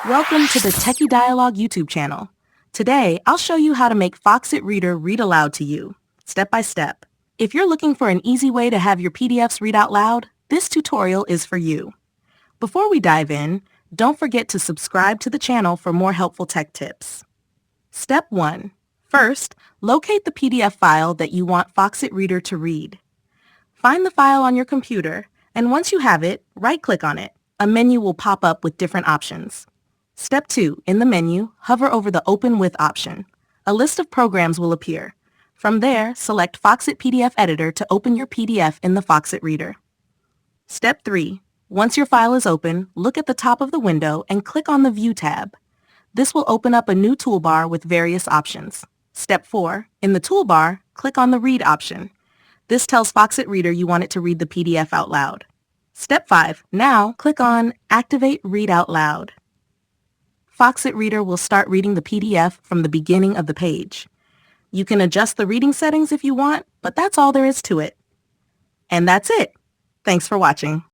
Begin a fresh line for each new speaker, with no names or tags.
Welcome to the Techie Dialogue YouTube channel. Today, I'll show you how to make Foxit Reader read aloud to you, step by step. If you're looking for an easy way to have your PDFs read out loud, this tutorial is for you. Before we dive in, don't forget to subscribe to the channel for more helpful tech tips. Step 1. First, locate the PDF file that you want Foxit Reader to read. Find the file on your computer, and once you have it, right-click on it. A menu will pop up with different options. Step 2. In the menu, hover over the Open With option. A list of programs will appear. From there, select Foxit PDF Editor to open your PDF in the Foxit Reader. Step 3. Once your file is open, look at the top of the window and click on the View tab. This will open up a new toolbar with various options. Step 4. In the toolbar, click on the Read option. This tells Foxit Reader you want it to read the PDF out loud. Step 5. Now, click on Activate Read Out Loud. Foxit Reader will start reading the PDF from the beginning of the page. You can adjust the reading settings if you want, but that's all there is to it. And that's it. Thanks for watching.